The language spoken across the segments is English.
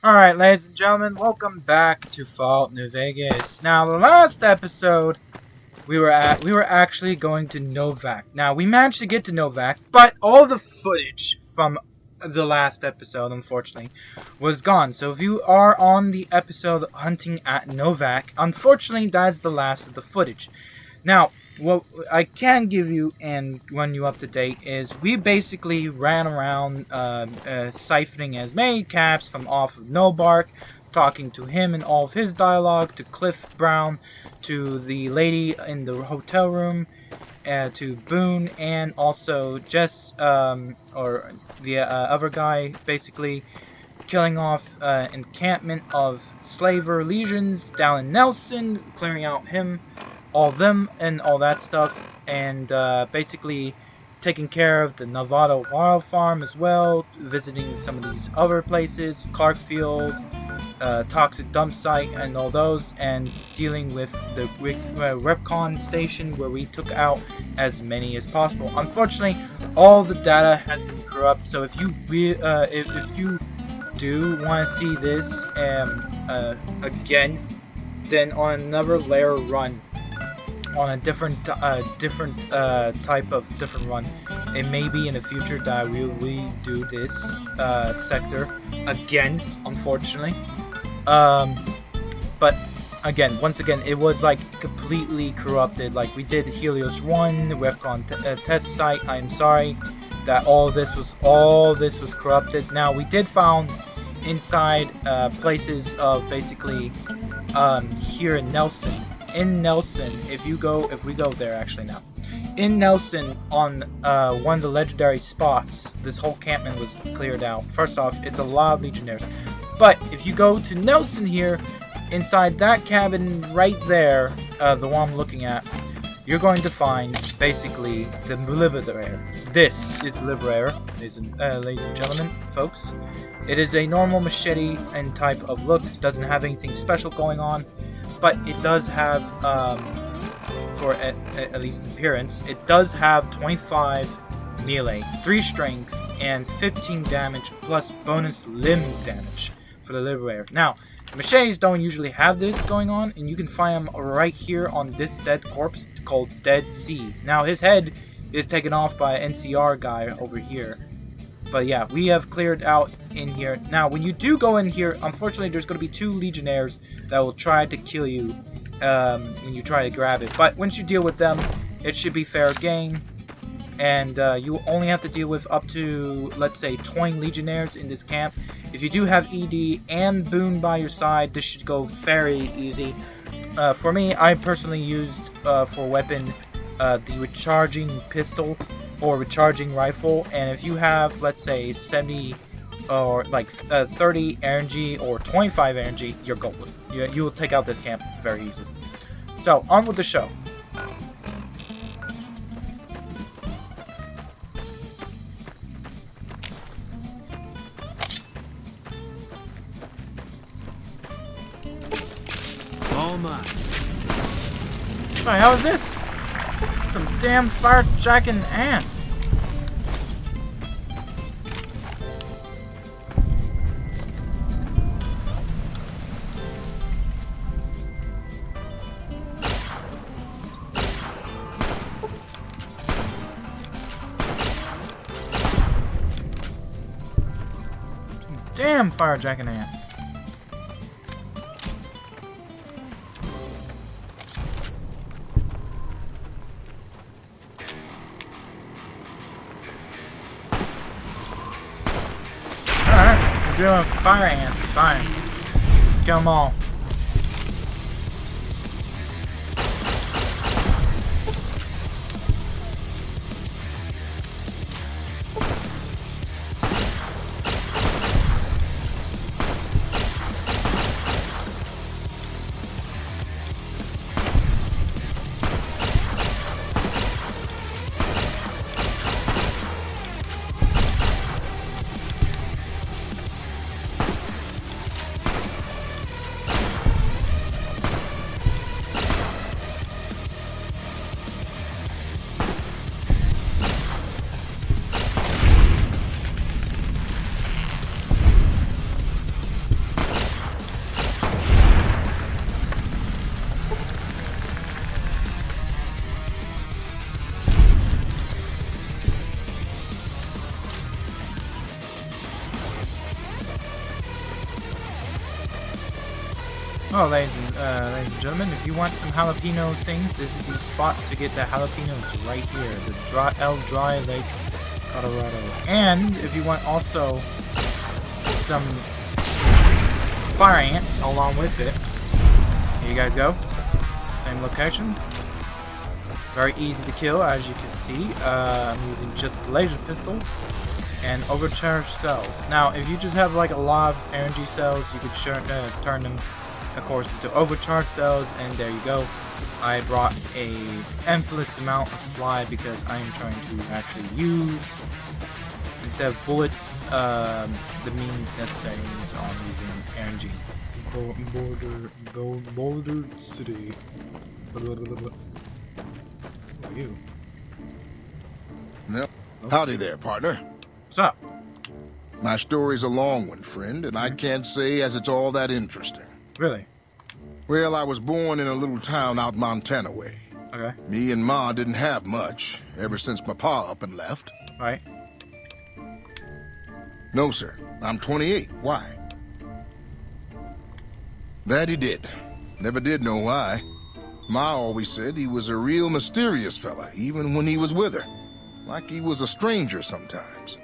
Alright, ladies and gentlemen, welcome back to Fallout New Vegas. Now, the last episode, we were actually going to Novac. Now, we managed to get to Novac, but all the footage from the last episode, unfortunately, was gone. So if you are on the episode Hunting at Novac, unfortunately, that's the last of the footage. Now, what I can give you and run you up to date is we basically ran around siphoning as many caps from off of Nobark, talking to him and all of his dialogue, to Cliff Brown, to the lady in the hotel room, to Boone, and also Jess, or the other guy, basically killing off encampment of slaver legions down in Nelson, clearing out him, all of them, and all that stuff, and basically taking care of the Nevada Wild Farm as well, visiting some of these other places, Clarkfield, Toxic Dump Site, and all those, and dealing with the Repcon station where we took out as many as possible. Unfortunately, all the data has been corrupt, so if you if you do want to see this again, then on another layer run, on a different type of different run, it may be in the future that we will redo this sector again, unfortunately. But again, once again, it was like completely corrupted. Like, we did Helios 1, the Refcon test site. I'm sorry that all this was corrupted. Now, we did found inside places of basically here in Nelson. In Nelson, if we go there actually now. In Nelson, on one of the legendary spots, this whole campment was cleared out. First off, it's a lot of Legionnaires. But if you go to Nelson here, inside that cabin right there, the one I'm looking at, you're going to find basically the Liberator. This is the Liberator, ladies and gentlemen, folks. It is a normal machete and type of look. It doesn't have anything special going on. But it does have, for at least appearance, it does have 25 melee, 3 strength, and 15 damage, plus bonus limb damage for the Liberator. Now, machetes don't usually have this going on, and you can find them right here on this dead corpse called Dead Sea. Now, his head is taken off by an NCR guy over here. But yeah, we have cleared out in here. Now, when you do go in here, unfortunately, there's going to be 2 Legionnaires that will try to kill you when you try to grab it. But once you deal with them, it should be fair game. And you only have to deal with up to, let's say, 20 Legionnaires in this camp. If you do have ED and Boone by your side, this should go very easy. For me, I personally used for weapon the recharging pistol or recharging rifle, and if you have, let's say, 70 or like 30 energy or 25 energy, you're golden. You will take out this camp very easily. So, on with the show. All mine. What the hell is this? Some damn fire-jacking ants. Some damn fire-jacking ants. Doing fire ants, fine. Let's kill them all. Oh, ladies and gentlemen, if you want some jalapeno things, this is the spot to get the jalapenos right here. The El Dry Lake, Colorado. And if you want also some fire ants along with it, here you guys go. Same location. Very easy to kill, as you can see. I'm using just the laser pistol and overcharged cells. Now, if you just have like a lot of energy cells, you could turn them, of course, into overcharged cells, and there you go. I brought a endless amount of supply because I am trying to actually use, instead of bullets, the means necessary. So I'm using energy. Boulder City. Who are you? Yep. Howdy there, partner. What's up? My story's a long one, friend, and I can't say as it's all that interesting. Really? Well, I was born in a little town out Montana way. Okay. Me and Ma didn't have much ever since my pa up and left. Right. No, sir. I'm 28. Why? That he did. Never did know why. Ma always said he was a real mysterious fella, even when he was with her. Like he was a stranger sometimes.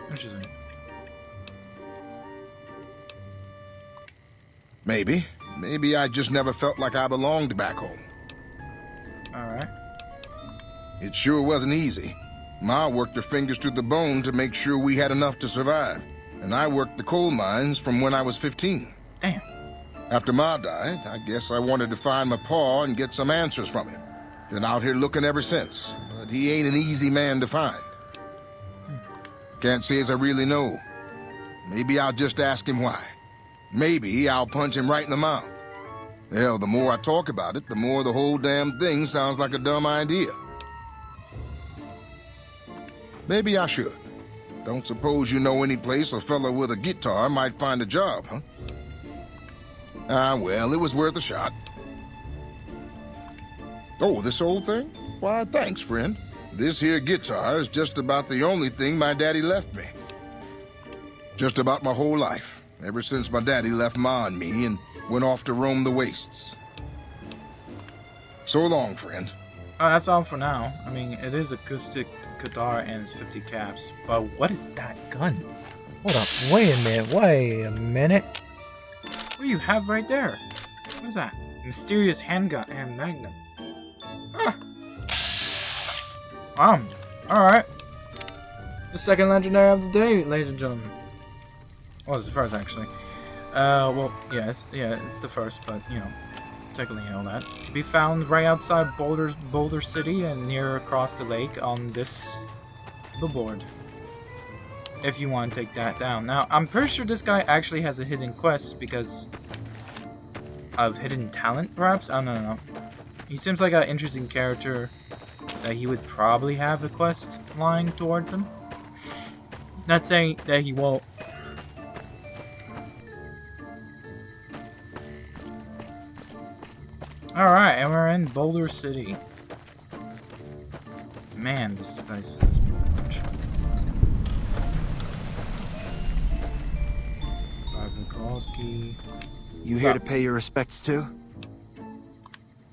Interesting. Maybe. Maybe I just never felt like I belonged back home. Alright. It sure wasn't easy. Ma worked her fingers to the bone to make sure we had enough to survive. And I worked the coal mines from when I was 15. Damn. After Ma died, I guess I wanted to find my pa and get some answers from him. Been out here looking ever since, but he ain't an easy man to find. Can't say as I really know. Maybe I'll just ask him why. Maybe I'll punch him right in the mouth. Hell, the more I talk about it, the more the whole damn thing sounds like a dumb idea. Maybe I should. Don't suppose you know any place a fella with a guitar might find a job, huh? Ah, well, it was worth a shot. Oh, this old thing? Why, thanks, friend. This here guitar is just about the only thing my daddy left me. Just about my whole life, ever since my daddy left Ma and me and went off to roam the wastes. So long, friend. Oh, that's all for now. I mean, it is acoustic guitar and it's 50 caps. But what is that gun? Hold up. Wait a minute. What do you have right there? What is that? Mysterious handgun and magnum. Huh. Alright. The second legendary of the day, ladies and gentlemen. Well, it's the first, actually. Well, yeah, it's the first, but, you know, technically all that. To be found right outside Boulder City and near across the lake on this billboard. If you want to take that down. Now, I'm pretty sure this guy actually has a hidden quest because of hidden talent, perhaps? I don't know. He seems like an interesting character that he would probably have a quest lying towards him. Not saying that he won't. Alright, and we're in Boulder City. Man, this place is much. Mikulski. You here to pay your respects too?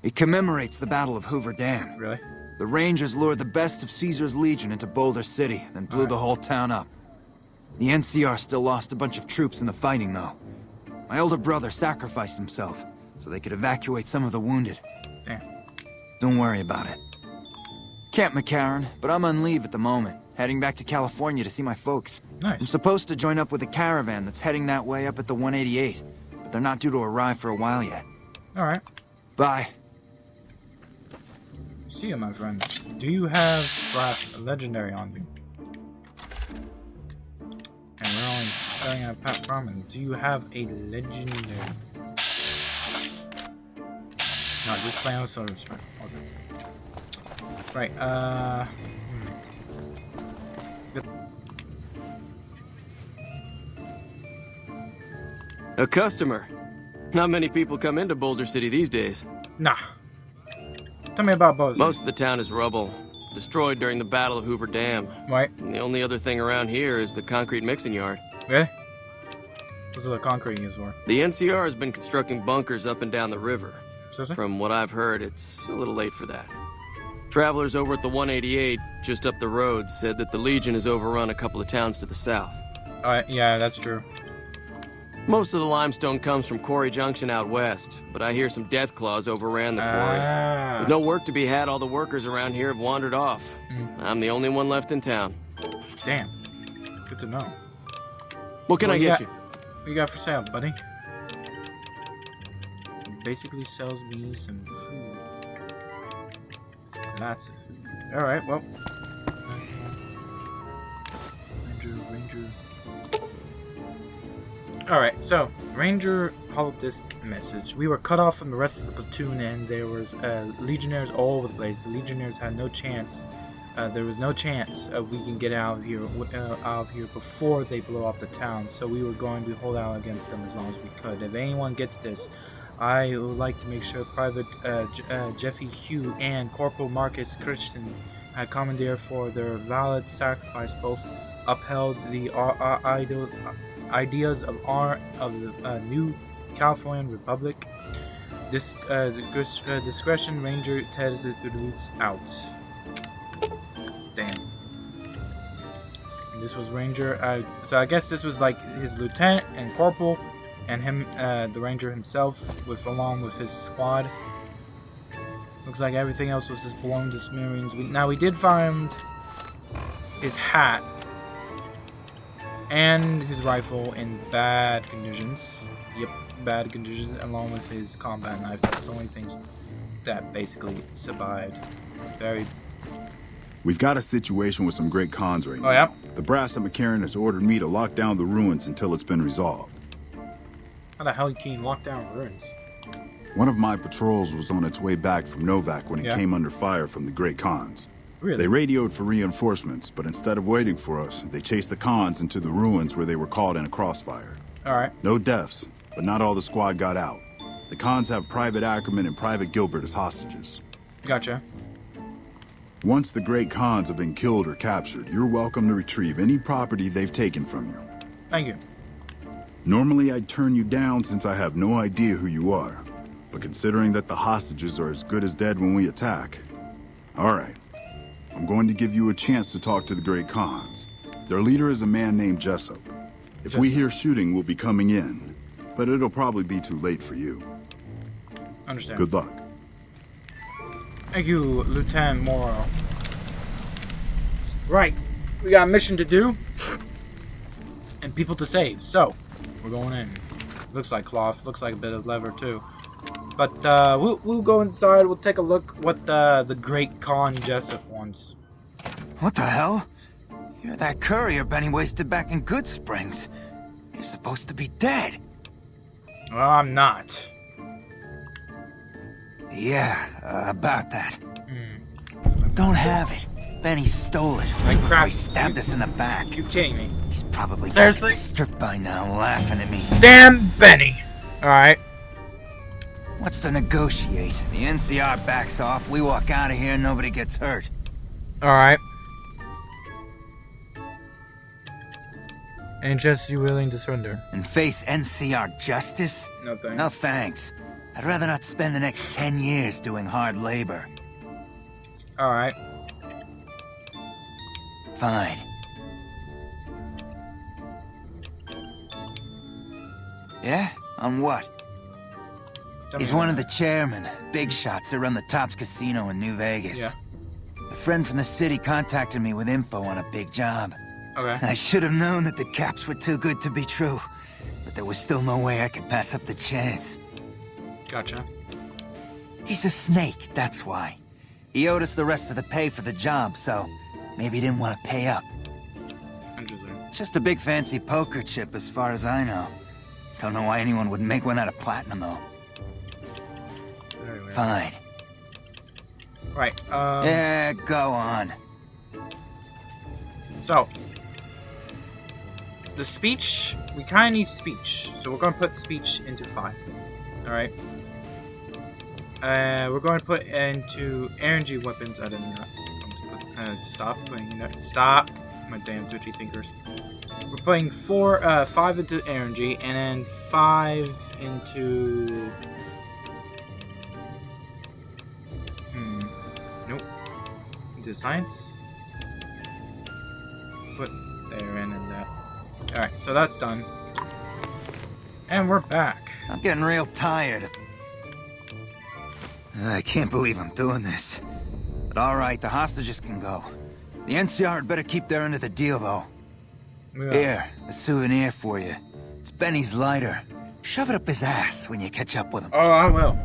It commemorates the Battle of Hoover Dam. Really? The Rangers lured the best of Caesar's Legion into Boulder City, then blew the whole town up. The NCR still lost a bunch of troops in the fighting, though. My older brother sacrificed himself so they could evacuate some of the wounded. Damn. Don't worry about it. Camp McCarran, but I'm on leave at the moment, heading back to California to see my folks. Nice. I'm supposed to join up with a caravan that's heading that way up at the 188, but they're not due to arrive for a while yet. Alright. Bye. See you, my friend. Do you have perhaps a legendary on you? And we're only starting at Pat Ramen. Do you have a legendary? No, just play on soda spray. Okay. Right, A customer. Not many people come into Boulder City these days. Nah. Tell me about Boulder. Most of the town is rubble, destroyed during the Battle of Hoover Dam. Right. And the only other thing around here is the concrete mixing yard. Really? What's the concrete used for? The NCR has been constructing bunkers up and down the river. Seriously? From what I've heard, it's a little late for that. Travelers over at the 188, just up the road, said that the Legion has overrun a couple of towns to the south. Yeah, that's true. Most of the limestone comes from Quarry Junction out west, but I hear some death claws overran the quarry. There's no work to be had. All the workers around here have wandered off. I'm the only one left in town. Damn. Good to know. What can I get you? What you got for sale, buddy? Basically sells me some food. Lots of food. Alright, well. Ranger. Alright, so, Ranger holodisc message. We were cut off from the rest of the platoon and there was legionnaires all over the place. The legionnaires had no chance. There was no chance we can get out of here before they blow up the town. So we were going to hold out against them as long as we could. If anyone gets this, I would like to make sure Private Jeffy Hugh and Corporal Marcus Christian, commandeer for their valid sacrifice, both upheld the ideas of the new Californian Republic. Discretion, Ranger Ted Roots out. Damn. And this was Ranger. So I guess this was like his lieutenant and corporal, and him, the Ranger himself, along with his squad. Looks like everything else was just blown to smithereens. Now we did find his hat and his rifle in bad conditions. Yep, bad conditions, along with his combat knife. That's the only things that basically survived. Very. We've got a situation with some great cons right now. Oh, yeah? The brass at McCarran has ordered me to lock down the ruins until it's been resolved. How the hell can you lock down ruins? One of my patrols was on its way back from Novak when it came under fire from the great cons. Really? They radioed for reinforcements, but instead of waiting for us, they chased the cons into the ruins where they were caught in a crossfire. Alright. No deaths, but not all the squad got out. The cons have Private Ackerman and Private Gilbert as hostages. Gotcha. Once the great cons have been killed or captured, you're welcome to retrieve any property they've taken from you. Thank you. Normally I'd turn you down since I have no idea who you are. But considering that the hostages are as good as dead when we attack... Alright. I'm going to give you a chance to talk to the great cons. Their leader is a man named Jessup. If we hear shooting, we'll be coming in. But it'll probably be too late for you. Understand. Good luck. Thank you, Lieutenant Morrow. Right. We got a mission to do. And people to save. So, we're going in. Looks like cloth. Looks like a bit of leather, too. But, we'll go inside. We'll take a look what the great Con Jessup wants. What the hell? You're that courier Benny wasted back in Good Springs. You're supposed to be dead. Well, I'm not. Yeah, about that. Don't have it. Benny stole it. Like crap. He stabbed us in the back. You kidding me? He's probably Seriously? back at the strip by now, laughing at me. Damn Benny! Alright. What's to negotiate? The NCR backs off, we walk out of here, nobody gets hurt. Alright. And just you willing to surrender? And face NCR justice? No thanks. No thanks. I'd rather not spend the next 10 years doing hard labor. Alright. Fine. Yeah? On what? He's one of the chairmen, big shots that run the Tops Casino in New Vegas. Yeah. A friend from the city contacted me with info on a big job. Okay. I should have known that the caps were too good to be true, but there was still no way I could pass up the chance. Gotcha. He's a snake, that's why. He owed us the rest of the pay for the job, so maybe he didn't want to pay up. Interesting. It's just a big fancy poker chip as far as I know. Don't know why anyone would make one out of platinum, though. Very weird. Fine. Right, Yeah, go on. So, the speech, we kind of need speech. So we're going to put speech into 5. Alright. We're going to put into energy weapons. I didn't know. Stop putting that. Stop! My damn twitchy fingers. We're putting 5 into energy, and then 5 into... Nope. Into science? Put there and then that. Alright, so that's done. And we're back. I'm getting real tired. I can't believe I'm doing this. But alright, the hostages can go. The NCR had better keep their end of the deal, though. Yeah. Here, a souvenir for you. It's Benny's lighter. Shove it up his ass when you catch up with him. Oh, I will.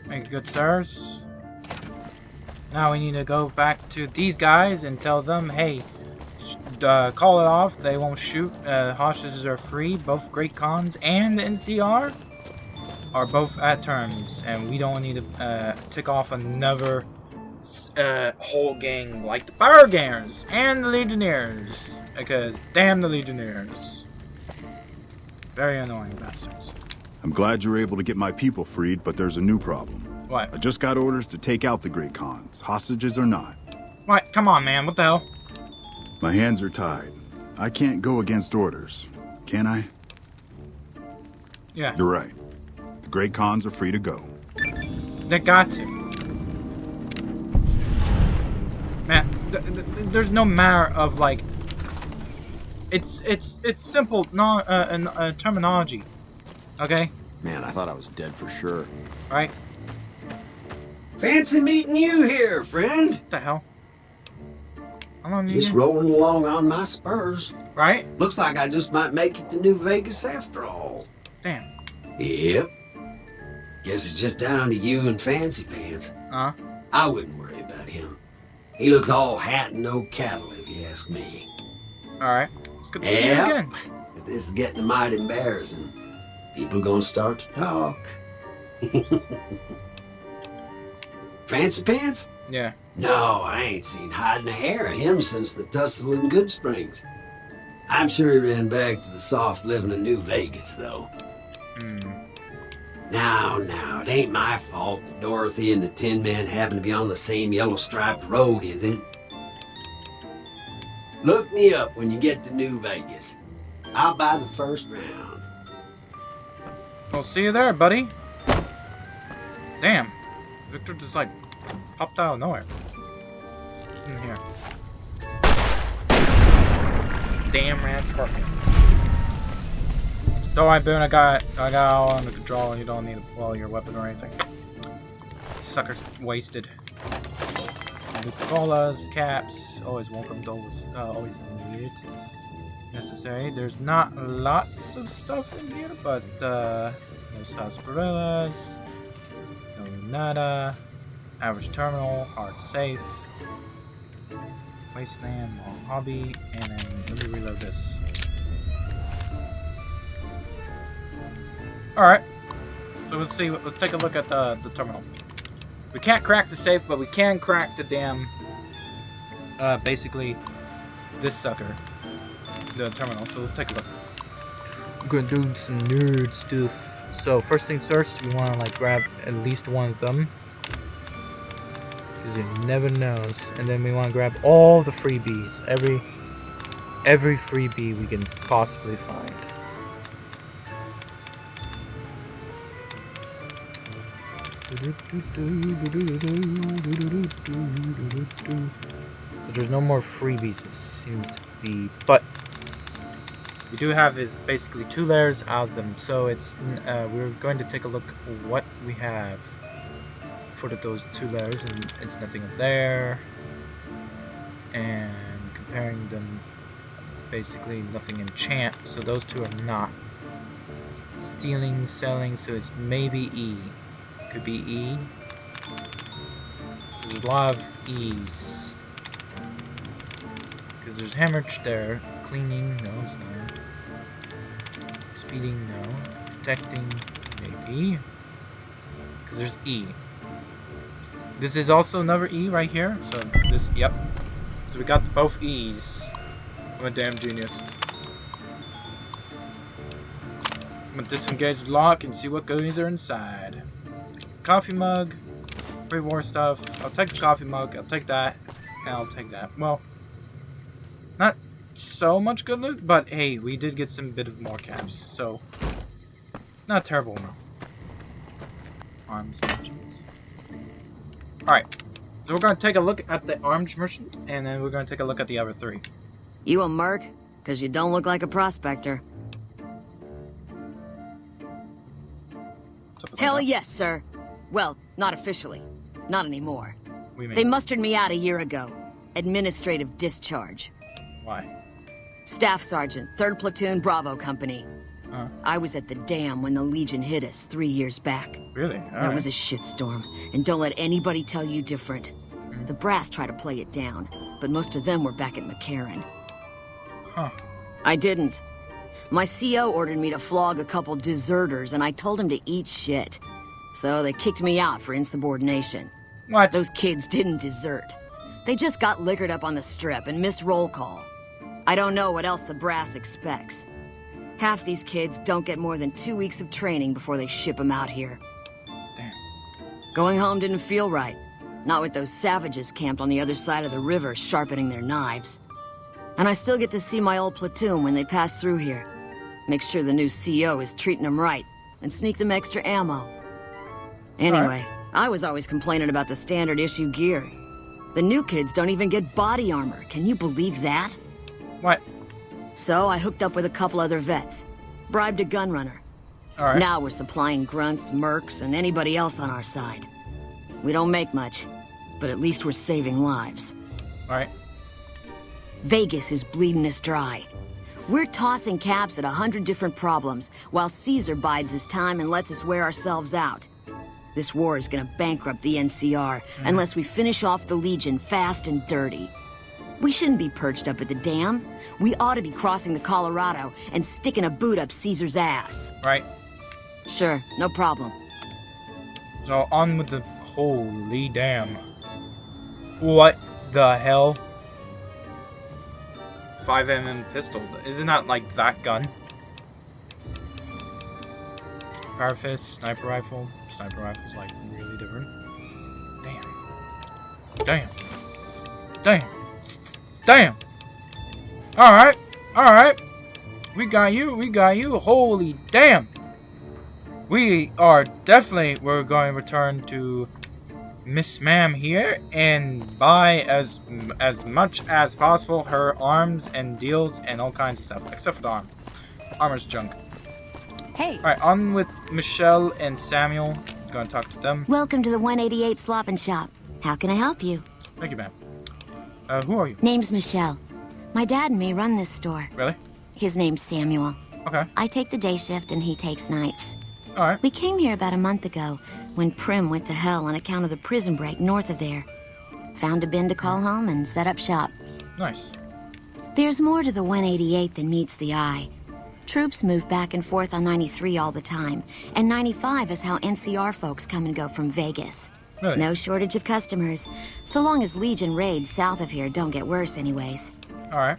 Make good stars. Now we need to go back to these guys and tell them, hey, call it off. They won't shoot. Hostages are free. Both Great Khans and the NCR are both at terms, and we don't need to tick off another whole gang like the Bargairs and the Legionnaires, because damn the Legionnaires. Very annoying bastards. I'm glad you were able to get my people freed, but there's a new problem. What? I just got orders to take out the Great Khans, hostages or not. What? Come on, man. What the hell? My hands are tied. I can't go against orders, can I? Yeah, You're right. The Great Khans are free to go. they got to. Man, there's no matter of like. It's simple terminology, okay? Man, I thought I was dead for sure. Right? Fancy meeting you here, friend. What the hell? How long Just you? rolling along on my spurs. Right? Looks like I just might make it to New Vegas after all. Damn. Yep. Guess it's just down to you and Fancy Pants. I wouldn't worry about him. He looks all hat and no cattle, if you ask me. All right. It's good to see you Yep. again. But this is getting mighty embarrassing. People gonna start to talk. Fancy Pants? Yeah. No, I ain't seen hide and hair of him since the tussle in Good Springs. I'm sure he ran back to the soft living of New Vegas, though. Now, it ain't my fault that Dorothy and the Tin Man happen to be on the same yellow-striped road, is it? Look me up when you get to New Vegas. I'll buy the first round. We'll see you there, buddy. Damn. Victor just like popped out of nowhere. What's in here? Damn rat scorpion. Don't worry, Boone, I got all under control and you don't need to pull your weapon or anything. Sucker's wasted. Colas, caps, always welcome, always needed. Necessary. There's not lots of stuff in here, but no sarsaparillas, no nada, average terminal, hard safe, wasteland, long hobby, and then let me reload this. Alright, so let's see, let's take a look at the terminal. We can't crack the safe, but we can crack the damn, basically, this sucker. The terminal, so let's take a look. I'm gonna do some nerd stuff. So first things first, you wanna like grab at least one of them, because you never knows. And then we wanna grab all the freebies, every freebie we can possibly find. So there's no more freebies, it seems to be, but we do have is basically 2 layers out of them. So it's we're going to take a look what we have for those 2 layers, and it's nothing there, and comparing them, basically nothing enchant. So those 2 are not stealing, selling. So it's maybe E. Could be E. So there's a lot of E's. Because there's hemorrhage there. Cleaning, no, it's not. Speeding, no. Detecting, maybe. Because there's E. This is also another E right here. So this, yep. So we got both E's. I'm a damn genius. I'm gonna disengage the lock and see what goodies are inside. Coffee mug, pre-war stuff. I'll take the coffee mug. I'll take that. Okay, I'll take that. Well, not so much good loot, but hey, we did get some bit of more caps, so not terrible enough. Arms merchant. Alright, so we're going to take a look at the arms merchant, and then we're going to take a look at the other three. You a merc? Because you don't look like a prospector. Hell yes, sir. Well, not officially. Not anymore. They mustered me out a year ago. Administrative discharge. Why? Staff Sergeant, 3rd Platoon Bravo Company. I was at the dam when the Legion hit us 3 years back. Really? That was a shitstorm, and don't let anybody tell you different. The brass tried to play it down, but most of them were back at McCarran. Huh. I didn't. My CO ordered me to flog a couple deserters, and I told him to eat shit. So they kicked me out for insubordination. What? Those kids didn't desert. They just got liquored up on the strip and missed roll call. I don't know what else the brass expects. Half these kids don't get more than 2 weeks of training before they ship them out here. Damn. Going home didn't feel right. Not with those savages camped on the other side of the river sharpening their knives. And I still get to see my old platoon when they pass through here. Make sure the new CO is treating them right, and sneak them extra ammo. Anyway, I was always complaining about the standard issue gear. The new kids don't even get body armor. Can you believe that? What? So I hooked up with a couple other vets. Bribed a gunrunner. Alright. Now we're supplying grunts, mercs, and anybody else on our side. We don't make much, but at least we're saving lives. Alright. Vegas is bleeding us dry. We're tossing caps at 100 different problems, while Caesar bides his time and lets us wear ourselves out. This war is gonna bankrupt the NCR unless we finish off the Legion fast and dirty. We shouldn't be perched up at the dam. We ought to be crossing the Colorado and sticking a boot up Caesar's ass. Right. Sure, no problem. So on with the holy damn. What the hell? 5mm pistol. Isn't that like that gun? Power fist, sniper rifle. Sniper rifle's like really different. Damn. Damn. Damn. Damn. Alright. Alright. We got you. We got you. Holy damn. We are definitely, we're going to return to Miss Ma'am here and buy as much as possible her arms and deals and all kinds of stuff, except for the arm. Armor's junk. Hey. Alright, on with Michelle and Samuel. Going to talk to them. Welcome to the 188 Slop and Shop. How can I help you? Thank you, ma'am. Who are you? Name's Michelle. My dad and me run this store. Really? His name's Samuel. Okay. I take the day shift and he takes nights. Alright. We came here about a month ago when Prim went to hell on account of the prison break north of there. Found a bin to call home and set up shop. Nice. There's more to the 188 than meets the eye. Troops move back and forth on 93 all the time, and 95 is how NCR folks come and go from Vegas. Really? No shortage of customers, so long as Legion raids south of here don't get worse anyways. Alright.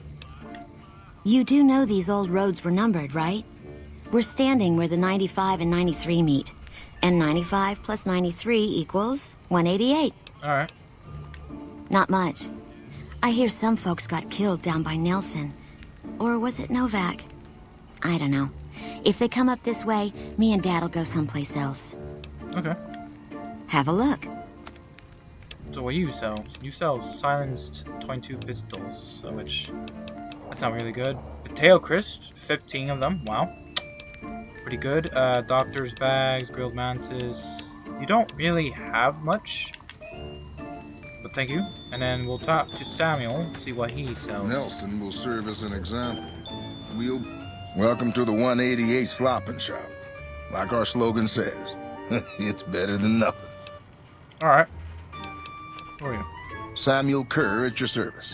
You do know these old roads were numbered, right? We're standing where the 95 and 93 meet, and 95 plus 93 equals 188. Alright. Not much. I hear some folks got killed down by Nelson. Or was it Novak? I don't know. If they come up this way, me and Dad'll go someplace else. Okay. Have a look. So what do you sell? You sell silenced 22 pistols, so which that's not really good. Potato crisps, 15 of them. Wow. Pretty good. Doctor's bags, grilled mantis. You don't really have much. But thank you. And then we'll talk to Samuel, see what he sells. Nelson will serve as an example. Welcome to the 188 Slop and Shop. Like our slogan says, it's better than nothing. Alright. Who are you? Samuel Kerr at your service.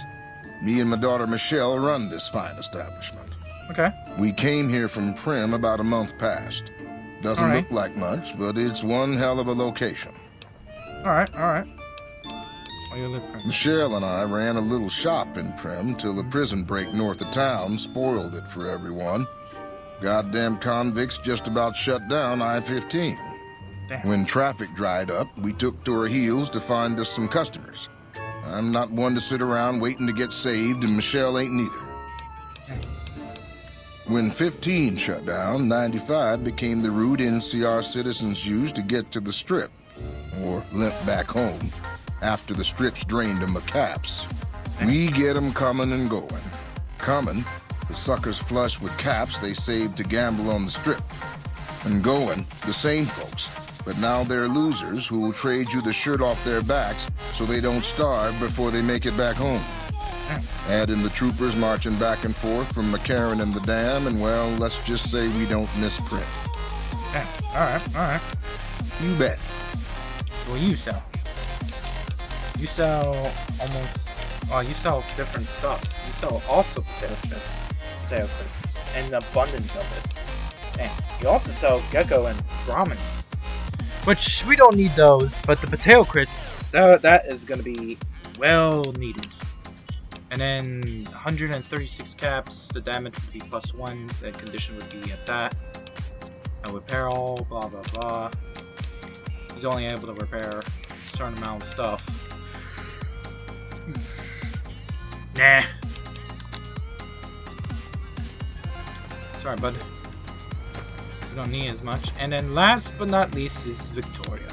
Me and my daughter Michelle run this fine establishment. Okay. We came here from Prim about a month past. Doesn't look like much, but it's one hell of a location. Alright, alright. Oh, you live Prim. Michelle and I ran a little shop in Prim till the prison break north of town spoiled it for everyone. Goddamn convicts just about shut down I-15. Damn. When traffic dried up, we took to our heels to find us some customers. I'm not one to sit around waiting to get saved, and Michelle ain't neither. When 15 shut down, 95 became the route NCR citizens used to get to the Strip, or limp back home, after the Strip's drained them of caps. We get them coming and going. Coming, the suckers flush with caps they saved to gamble on the Strip. And going, the same folks, but now they're losers who will trade you the shirt off their backs so they don't starve before they make it back home. Add in the troopers marching back and forth from McCarran and the dam, and well, let's just say we don't misprint. Yeah, alright. You bet. Well, you sell. You sell almost... Oh, you sell different stuff. You sell also potato crisps, and an abundance of it. And you also sell gecko and ramen. Which, we don't need those, but the potato crisps, that is going to be well needed. And then 136 caps, the damage would be +1, the condition would be at that. No repair all, blah blah blah. He's only able to repair a certain amount of stuff. Nah. Sorry, bud. We don't need as much. And then last but not least is Victoria.